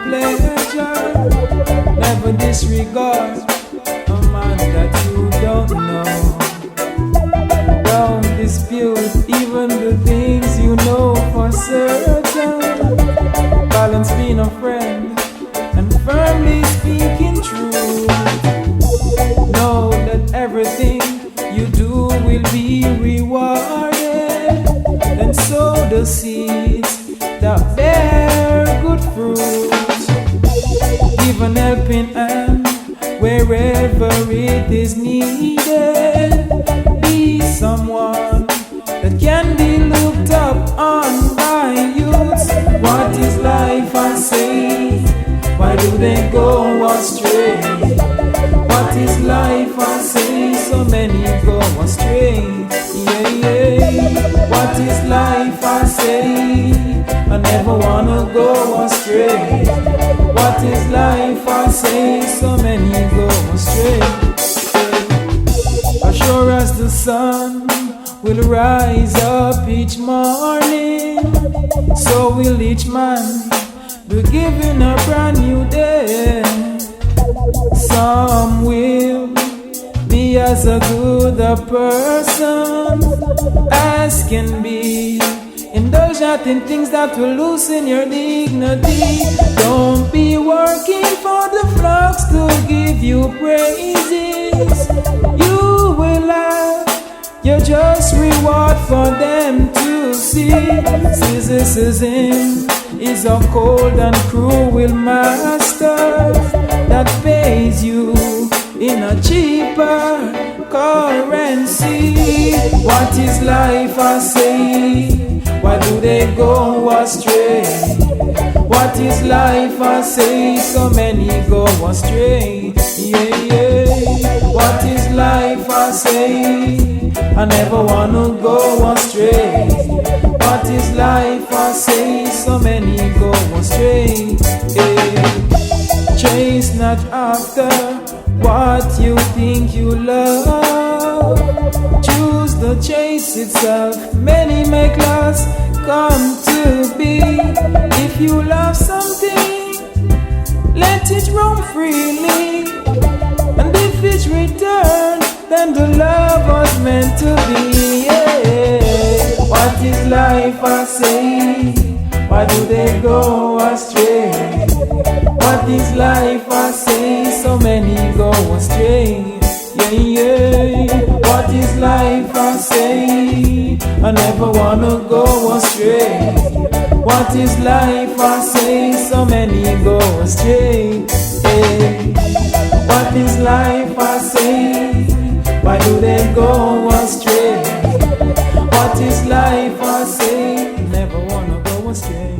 pleasure. Never disregard a man that you don't know. Don't dispute even the things you know for certain. Balance being a friend and firmly speaking truth. Know that everything you do will be rewarded. Then sow the seeds that bear good fruit. Give an helping hand wherever it is needed. Be someone that can be looked up on by youths. What is life, I say? Why do they go astray? What is life, I say? So many go astray. Yeah, yeah. What is life, I say? I never wanna go astray. What is life, I say? So many go astray. As sure as the sun will rise up each morning, so will each man be given a brand new day. Some will be as a good a person as can be. Indulge not in things that will loosen your dignity. Don't be working for the flocks to give you praises. You will have your just reward for them to see. Cynicism is a cold and cruel master that pays you in a cheaper currency. What is life, I say? Why do they go astray? What is life, I say? So many go astray. Yeah, yeah. What is life, I say? I never wanna go astray. What is life, I say? So many go astray. Yeah. Chase not after what you think you love. Choose the chase itself. Many make loss come to be. If you love something, let it roam freely. And if it's returned, then the love was meant to be. Yeah. What is life, I say? Why do they go astray? What is life, I say? So many go astray. Yeah, yeah. What is life, I say? I never wanna go astray. What is life, I say? So many go astray. Yeah. What is life, I say? Why do they go astray? What is life, I say? Never wanna go astray.